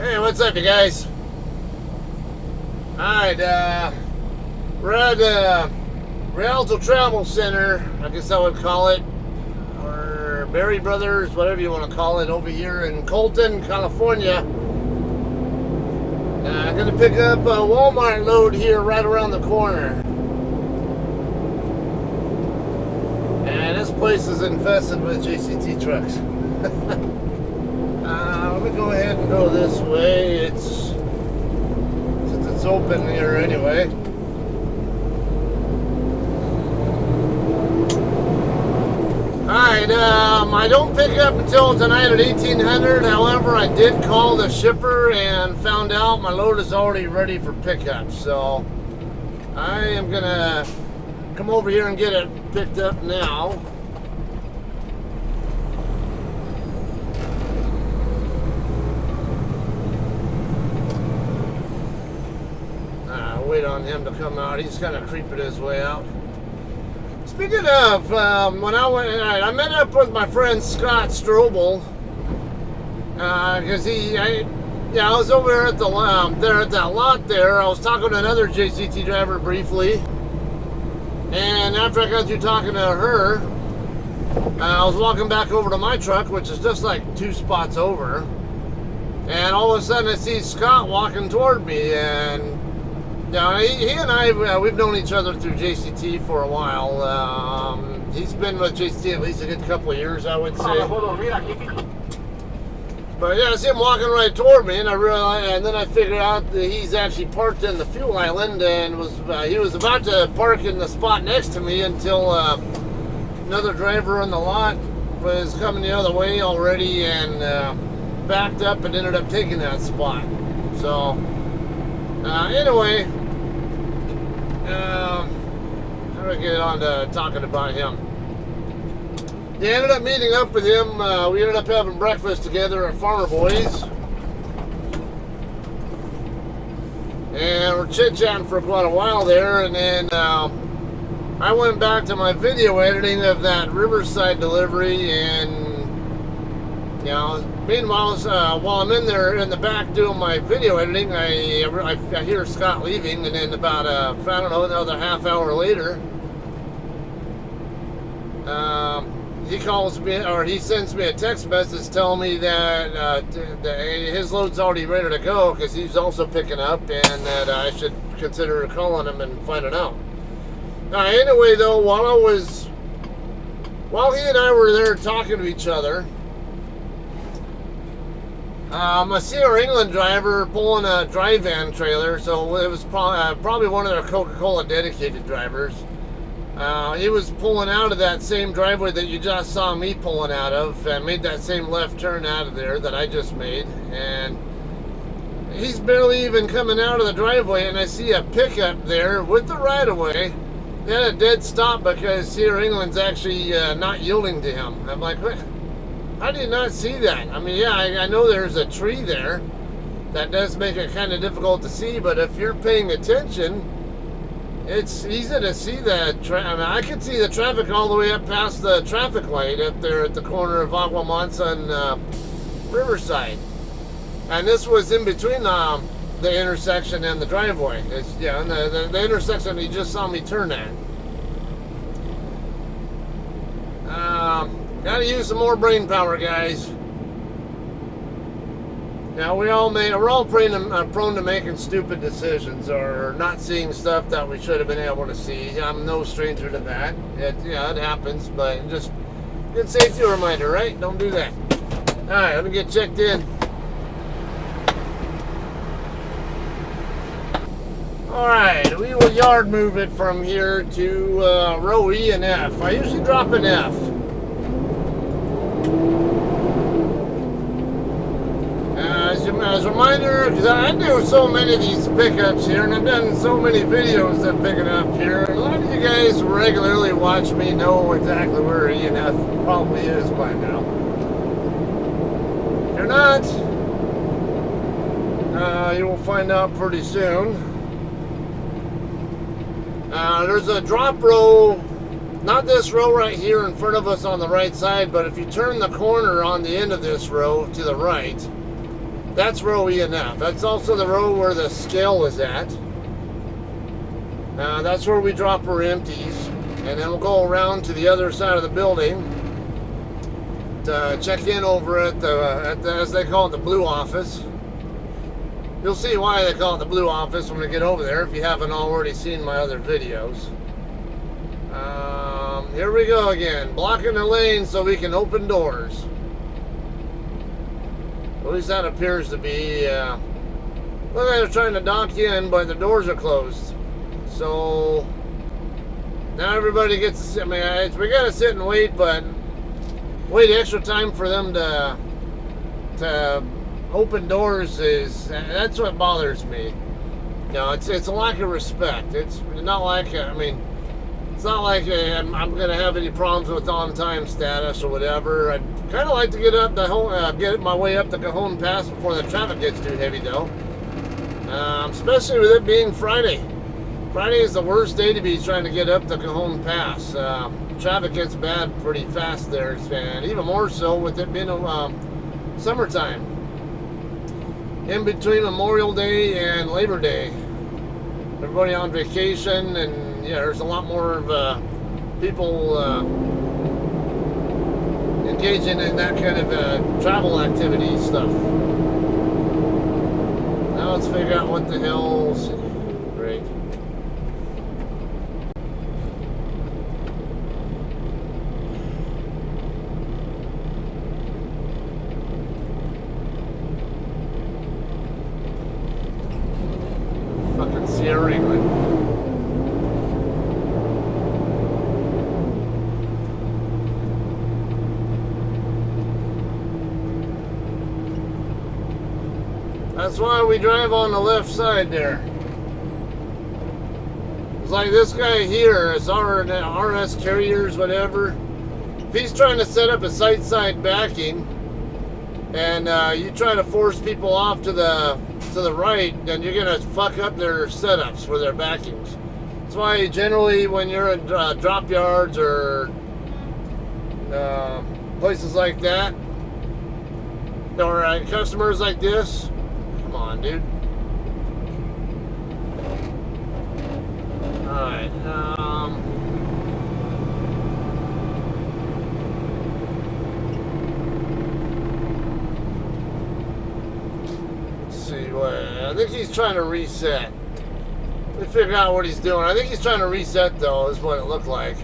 Hey, what's up, you guys? Alright, we're at Rialto Travel Center, I guess I would call it, or Berry Brothers, whatever you want to call it, over here in Colton, California. I'm going to pick up a Walmart load here right around the corner. And this place is infested with JCT trucks. Let me go ahead and go this way. Since it's open here anyway. Alright, I don't pick up until tonight at 1800. However, I did call the shipper and found out my load is already ready for pickup. So I am gonna come over here and get it picked up now. Wait on him to come out. He's kind of creeping his way out. Speaking of, when I met up with my friend Scott Strobel, because I was over there at that lot there. I was talking to another JCT driver briefly, and after I got through talking to her, I was walking back over to my truck, which is just like 2 spots over, and all of a sudden I see Scott walking toward me, and yeah, he and I, we've known each other through JCT for a while. He's been with JCT at least a good couple of years, I would say. But yeah, I see him walking right toward me, and then I figured out that he's actually parked in the fuel island, and he was about to park in the spot next to me until another driver on the lot was coming the other way already and backed up and ended up taking that spot. So anyway. How do I get on to talking about him? They ended up meeting up with him. We ended up having breakfast together at Farmer Boys. And we're chit-chatting for quite a while there. And then I went back to my video editing of that Riverside delivery. And, you know, meanwhile, while I'm in there in the back doing my video editing, I hear Scott leaving, and then about I don't know, another half hour later, he calls me, or he sends me a text message telling me that his load's already ready to go because he's also picking up, and that I should consider calling him and finding out. Anyway, though, while he and I were there talking to each other, I see our England driver pulling a dry van trailer, so it was probably one of their Coca-Cola dedicated drivers. He was pulling out of that same driveway that you just saw me pulling out of, and made that same left turn out of there that I just made, and he's barely even coming out of the driveway, and I see a pickup there with the right-of-way. They had a dead stop because here England's actually not yielding to him. I'm like, what? How do you not see that? I mean, yeah, I know there's a tree there. That does make it kind of difficult to see, but if you're paying attention, it's easy to see that. I mean, I could see the traffic all the way up past the traffic light up there at the corner of Aguamansa and Riverside. And this was in between the intersection and the driveway. And the intersection you just saw me turn at. Gotta use some more brain power, guys. Now, we're all prone to making stupid decisions or not seeing stuff that we should have been able to see. I'm no stranger to that. It happens, but just good safety reminder, right? Don't do that. All right, let me get checked in. All right, we will yard move it from here to row E and F. I usually drop an F. As a reminder, because I do so many of these pickups here, and I've done so many videos of picking up here. A lot of you guys regularly watch me know exactly where E and F probably is by now. If you're not, you will find out pretty soon. There's a drop row, not this row right here in front of us on the right side, but if you turn the corner on the end of this row to the right, That's row E and F. That's also the row where the scale is at. That's where we drop our empties, and then we'll go around to the other side of the building to check in over at the as they call it, the blue office. You'll see why they call it the blue office when we get over there if you haven't already seen my other videos. Here we go again, blocking the lane so we can open doors. At least that appears to be. Look like they're trying to dock you in, but the doors are closed. So now everybody gets to sit. I mean, we gotta sit and wait, but wait extra time for them to open doors that's what bothers me. You know, it's a lack of respect. It's not like it's not like I'm gonna have any problems with on-time status or whatever. I'd kind of like to get up get my way up the Cajon Pass before the traffic gets too heavy, though. Especially with it being Friday. Friday is the worst day to be trying to get up the Cajon Pass. Traffic gets bad pretty fast there, and even more so with it being summertime. In between Memorial Day and Labor Day. Everybody on vacation, and yeah, there's a lot more of people engaging in that kind of travel activity stuff. Now let's figure out what the hell's great. Fucking Sierra England. That's why we drive on the left side there. It's like this guy here, it's RS Carriers, whatever. If he's trying to set up a side backing, and you try to force people off to the right, then you're gonna fuck up their setups for their backings. That's why generally when you're in drop yards or places like that, or customers like this, come on, dude. Alright, let's see what, I think he's trying to reset. Let me figure out what he's doing. I think he's trying to reset, though, is what it looked like.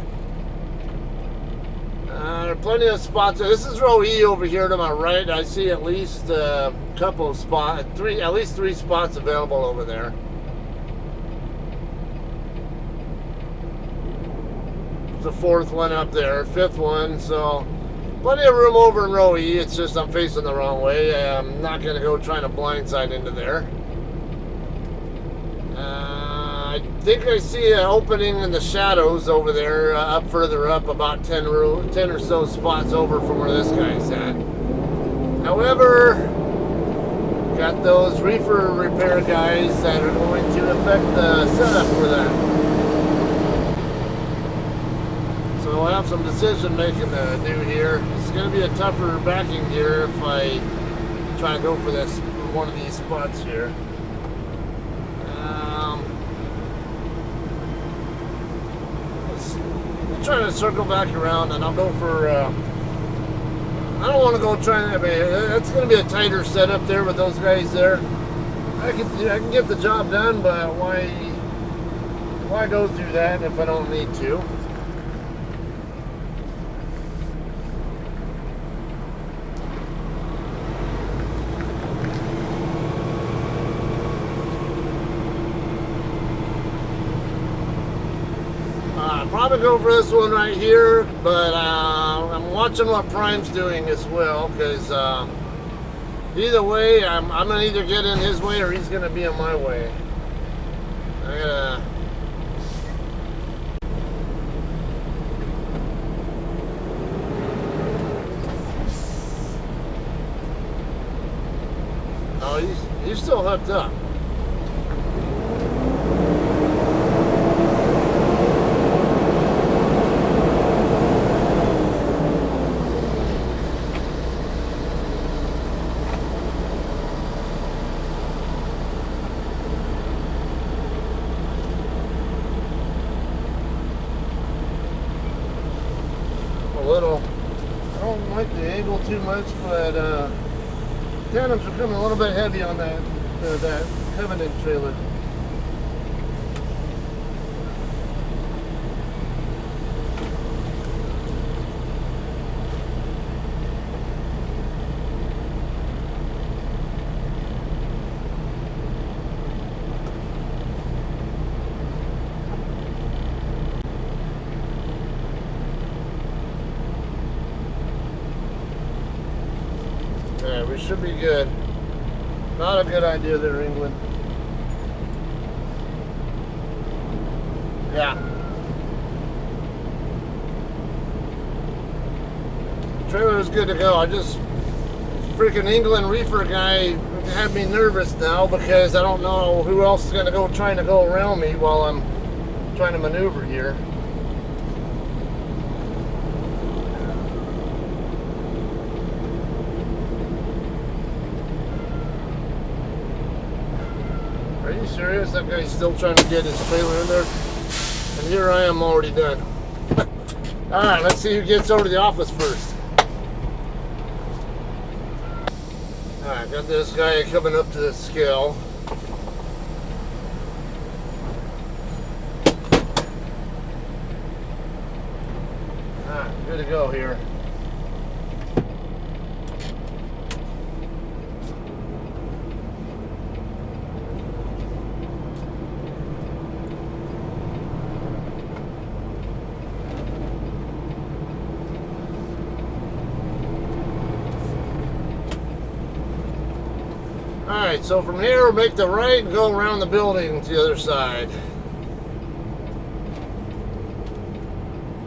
There are plenty of spots. This is row E over here to my right. I see at least a couple of spots, at least three spots available over there. The fourth one up there, fifth one, so plenty of room over in row E. It's just I'm facing the wrong way. I'm not going to go trying to blindside into there. I think I see an opening in the shadows over there, up further up, about 10 or so spots over from where this guy's at. However, got those reefer repair guys that are going to affect the setup for that. So we'll have some decision making to do here. It's going to be a tougher backing here if I try to go for this one of these spots here. I'm trying to circle back around, and I'll go for. I don't want to go trying. I mean, it's going to be a tighter setup there with those guys there. I can get the job done, but why go through that if I don't need to? Probably go for this one right here, but I'm watching what Prime's doing as well, because either way, I'm gonna either get in his way or he's gonna be in my way. I gotta. Oh, he's still hooked up. much, but tandems are coming a little bit heavy on that Covenant trailer. Yeah, we should be good. Not a good idea there, England. Yeah. The trailer is good to go. I just, freaking England reefer guy had me nervous now because I don't know who else is going to go trying to go around me while I'm trying to maneuver here. Are you serious? That guy's still trying to get his trailer in there? And here I am already done. Alright, let's see who gets over to the office first. Alright, got this guy coming up to the scale. Alright, good to go here. Alright, so from here, we'll make the right and go around the building to the other side.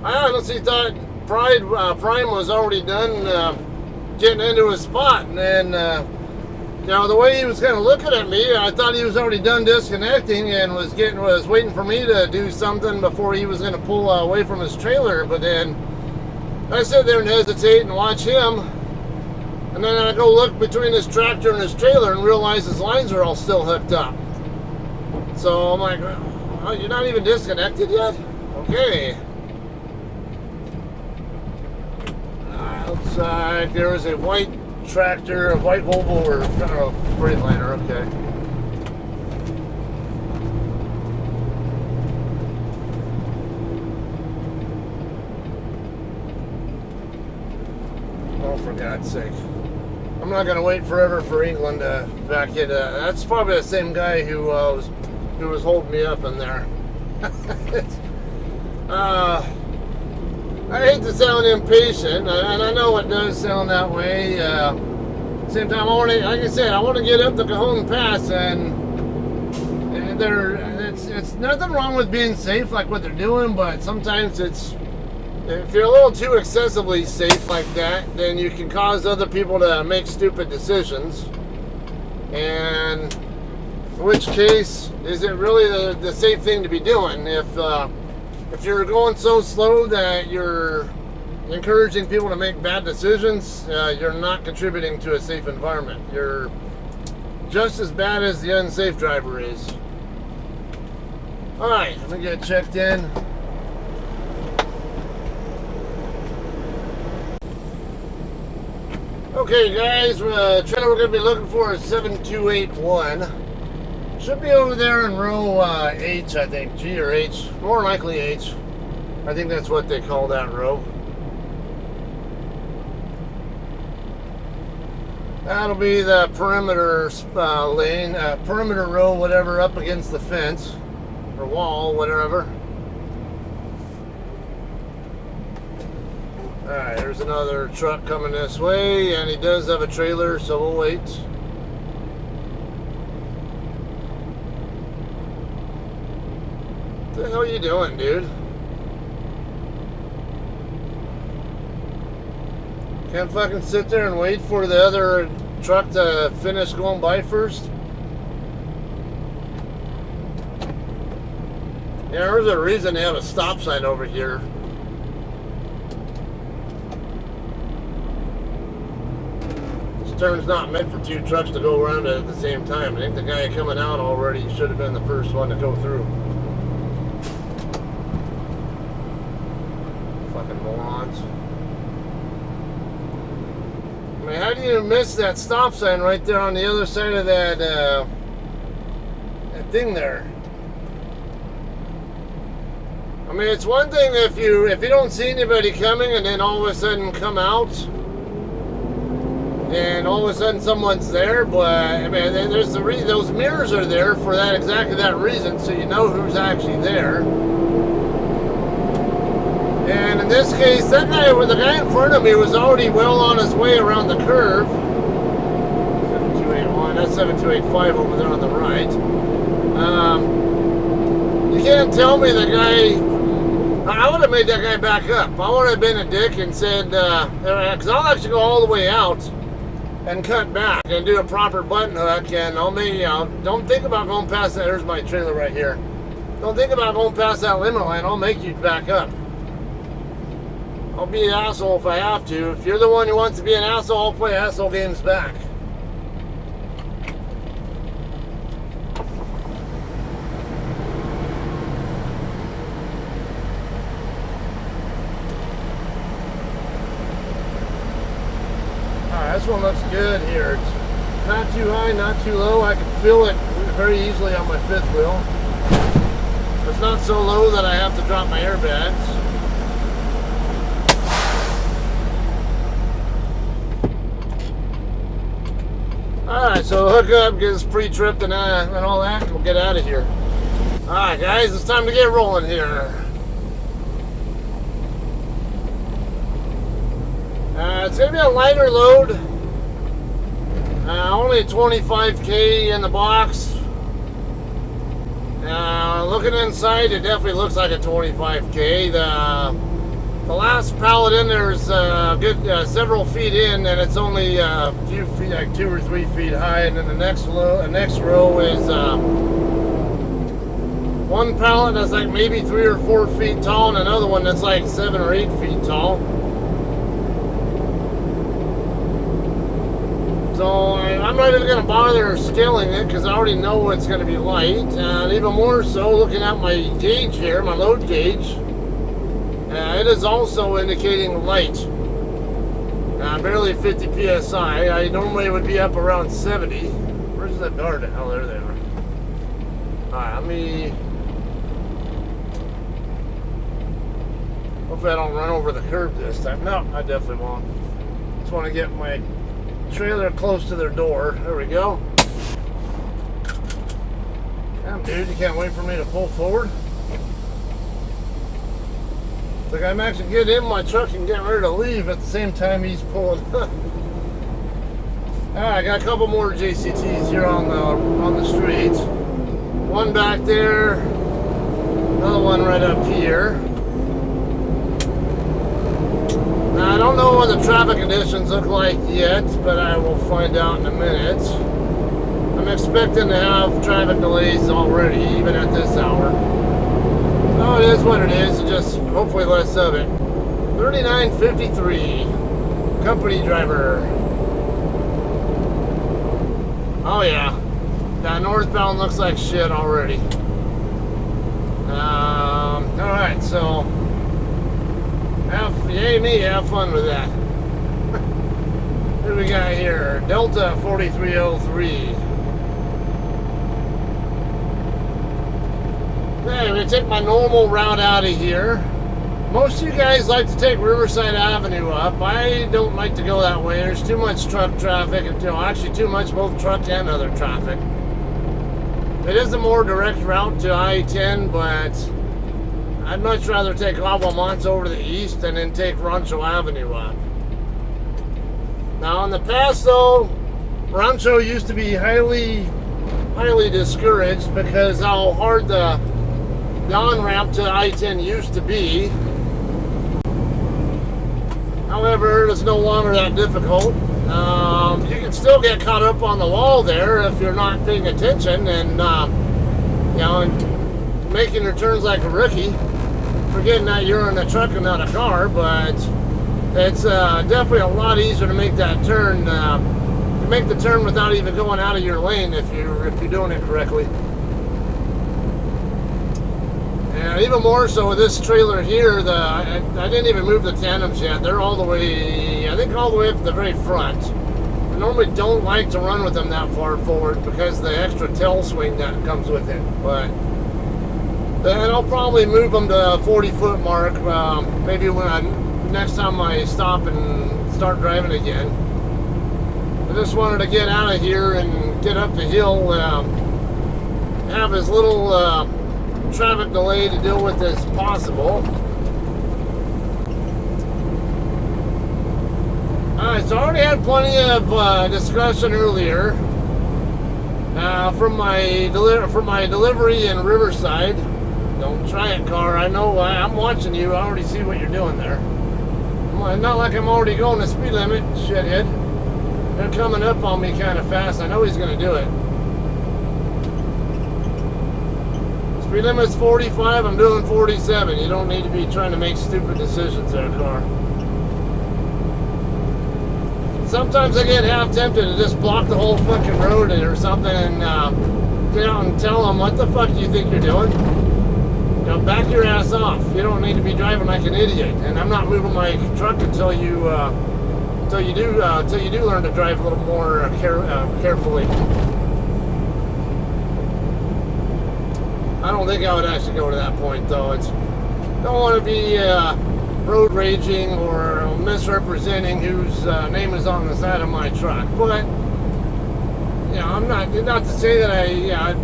I honestly thought Prime was already done getting into his spot, and then, you know, the way he was kind of looking at me, I thought he was already done disconnecting and was waiting for me to do something before he was going to pull away from his trailer. But then I sit there and hesitate and watch him. And then I go look between his tractor and his trailer and realize his lines are all still hooked up. So I'm like, oh, you're not even disconnected yet? Okay. Outside, there is a white tractor, a white Volvo or Freightliner, okay. Oh, for God's sake. I'm not going to wait forever for England to back it. That's probably the same guy who was holding me up in there. I hate to sound impatient, and I know it does sound that way. Same time, like I said, I want to get up the Cajon Pass, and it's nothing wrong with being safe like what they're doing, but sometimes if you're a little too excessively safe like that, then you can cause other people to make stupid decisions. And in which case, is it really the safe thing to be doing? If you're going so slow that you're encouraging people to make bad decisions, you're not contributing to a safe environment. You're just as bad as the unsafe driver is. Alright, let me get checked in. Okay guys, trailer we're going to be looking for is 7281. Should be over there in row H, I think. G or H. More likely H. I think that's what they call that row. That'll be the perimeter lane, perimeter row, whatever, up against the fence or wall, whatever. Alright, there's another truck coming this way, and he does have a trailer, so we'll wait. What the hell are you doing, dude? Can't fucking sit there and wait for the other truck to finish going by first? Yeah, there's a reason they have a stop sign over here. Turn's not meant for two trucks to go around at the same time. I think the guy coming out already should have been the first one to go through. Fucking morons. mean, how do you miss that stop sign right there on the other side of that thing there? I mean, it's one thing if you don't see anybody coming and then all of a sudden come out and all of a sudden someone's there, but I mean, there's those mirrors are there for that exactly that reason, so you know who's actually there. And in this case, the guy in front of me was already well on his way around the curve. 7281, that's 7285 over there on the right. You can't tell me the guy. I would have made that guy back up. I would have been a dick and said, because I'll actually go all the way out and cut back and do a proper button hook, and don't think about going past that. There's my trailer right here. Don't think about going past that limit line. I'll make you back up. I'll be an asshole if I have to. If you're the one who wants to be an asshole, I'll play asshole games back. This one looks good here. It's not too high, not too low. I can feel it very easily on my fifth wheel. It's not so low that I have to drop my airbags. Alright, so hook up, get us pre-tripped and all that, and we'll get out of here. Alright guys, it's time to get rolling here. It's going to be a lighter load. Only 25K in the box. Looking inside, it definitely looks like a 25K. The last pallet in there is good several feet in, and it's only a few feet, like 2 or 3 feet high. And then the next row is one pallet that's like maybe 3 or 4 feet tall, and another one that's like 7 or 8 feet tall. So I'm not even going to bother scaling it because I already know it's going to be light. And even more so, looking at my gauge here, my load gauge, it is also indicating light. Barely 50 psi. I normally would be up around 70. Where's the guard? Oh, there they are. Alright, let me... Hopefully I don't run over the curb this time. No, I definitely won't. Just want to get my trailer close to their door. There we go. Damn, dude, you can't wait for me to pull forward. Like I'm actually getting in my truck and getting ready to leave at the same time he's pulling up. Alright, I got a couple more JCTs here on the street. One back there, another one right up here. Now, I don't know what the traffic conditions look like yet, but I will find out in a minute. I'm expecting to have traffic delays already, even at this hour. So it is what it is, just hopefully less of it. 3953, company driver. Oh yeah, that northbound looks like shit already. Alright, so yay me, have fun with that. What do we got here? Delta 4303. Okay, I'm going to take my normal route out of here. Most of you guys like to take Riverside Avenue up. I don't like to go that way. There's too much truck traffic, and actually too much both truck and other traffic. It is a more direct route to I-10, but I'd much rather take Aguamonte over to the east and then take Rancho Avenue up. Now in the past though, Rancho used to be highly discouraged because how hard the on-ramp to I-10 used to be. However, it's no longer that difficult. You can still get caught up on the wall there if you're not paying attention and and making your turns like a rookie. Forgetting that you're in a truck and not a car, but it's definitely a lot easier to make that turn. To make the turn without even going out of your lane if you're doing it correctly. And even more so with this trailer here, I didn't even move the tandems yet. They're all the way, I think all the way up to the very front. I normally don't like to run with them that far forward because of the extra tail swing that comes with it. But then I'll probably move them to a 40-foot mark, maybe next time I stop and start driving again. I just wanted to get out of here and get up the hill, have as little traffic delay to deal with as possible. Alright, so I already had plenty of discussion earlier from my delivery in Riverside. Don't try it, car. I know. I'm watching you. I already see what you're doing there. Not like I'm already going the speed limit, shithead. They're coming up on me kind of fast. I know he's going to do it. Speed limit's 45. I'm doing 47. You don't need to be trying to make stupid decisions there, car. Sometimes I get half tempted to just block the whole fucking road or something and get out and tell them, what the fuck do you think you're doing? You know, back your ass off. You don't need to be driving like an idiot. And I'm not moving my truck until you do learn to drive a little more carefully. I don't think I would actually go to that point though. Don't want to be road raging or misrepresenting whose name is on the side of my truck. But you know, I'm not to say that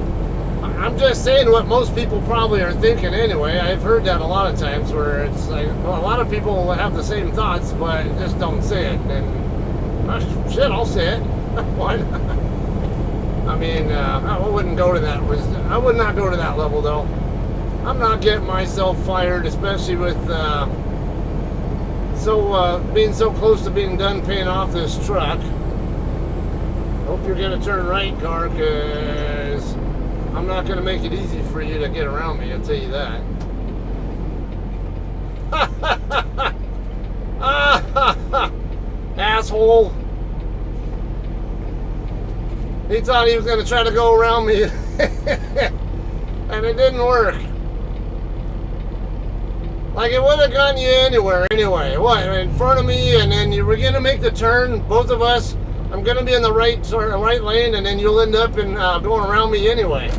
I'm just saying what most people probably are thinking anyway. I've heard that a lot of times where it's like, well, a lot of people have the same thoughts but just don't say it. And shit, I'll say it. Why not? I mean, I wouldn't go to that. I would not go to that level though. I'm not getting myself fired, especially with being so close to being done paying off this truck. Hope you're gonna turn right, car, because I'm not gonna make it easy for you to get around me. I'll tell you that. Asshole. He thought he was going to try to go around me, and it didn't work. Like, it would have gotten you anywhere anyway. What, in front of me, and then you were going to make the turn, both of us. I'm going to be in the right lane, and then you'll end up in going around me anyway.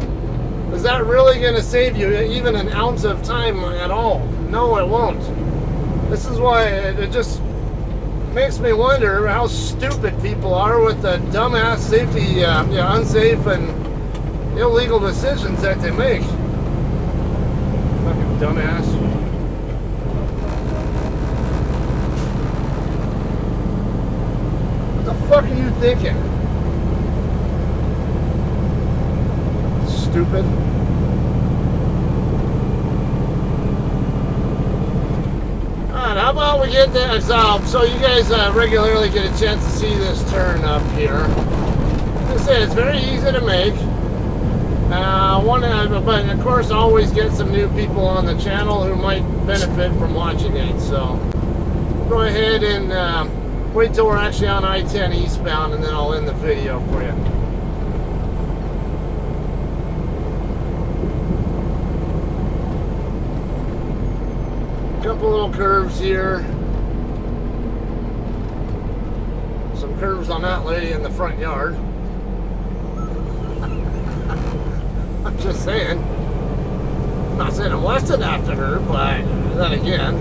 Is that really going to save you even an ounce of time at all? No, it won't. This is why it just makes me wonder how stupid people are with the dumbass safety, unsafe and illegal decisions that they make. Fucking dumbass. What the fuck are you thinking? Stupid. Alright, how about we get that? So you guys regularly get a chance to see this turn up here. Like I said, it's very easy to make. But of course, I always get some new people on the channel who might benefit from watching it. So go ahead and wait till we're actually on I-10 eastbound, and then I'll end the video for you. Couple little curves here. Some curves on that lady in the front yard. I'm just saying. I'm not saying I'm lusting after her, but then again,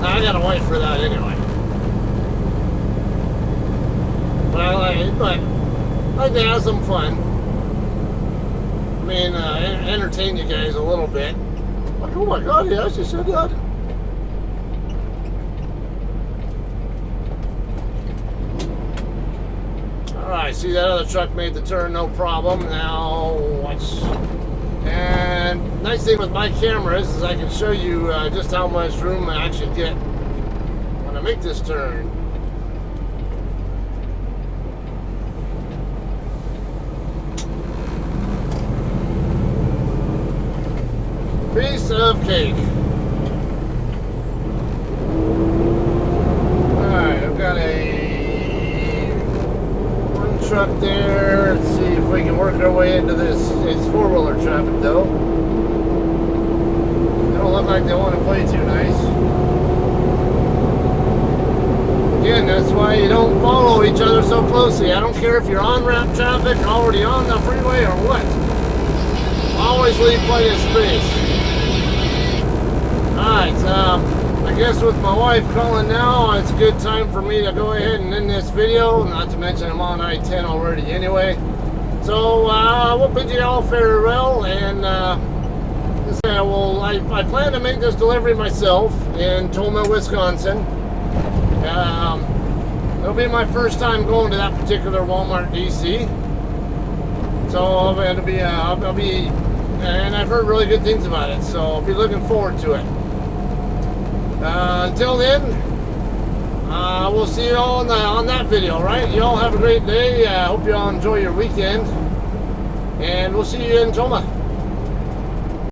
I gotta wait for that anyway. But I like to have some fun. I mean, entertain you guys a little bit. Like, oh my god, he actually said that. Alright, see that other truck made the turn, no problem. Now, watch. And nice thing with my cameras is I can show you just how much room I actually get when I make this turn. Piece of cake. Alright, I've got one truck there. Let's see if if we can work our way into this four-wheeler traffic, though. They don't look like they want to play too nice. Again, that's why you don't follow each other so closely. I don't care if you're on-ramp traffic, already on the freeway, or what. Always leave plenty of space. Alright, I guess with my wife calling now, it's a good time for me to go ahead and end this video. Not to mention I'm on I-10 already anyway. So, we'll bid you all farewell, and I plan to make this delivery myself in Toma, Wisconsin. It'll be my first time going to that particular Walmart DC. So I'll be, and I've heard really good things about it, so I'll be looking forward to it. Until then, we'll see you all on that video, right? You all have a great day. I hope you all enjoy your weekend, and we'll see you in Toma.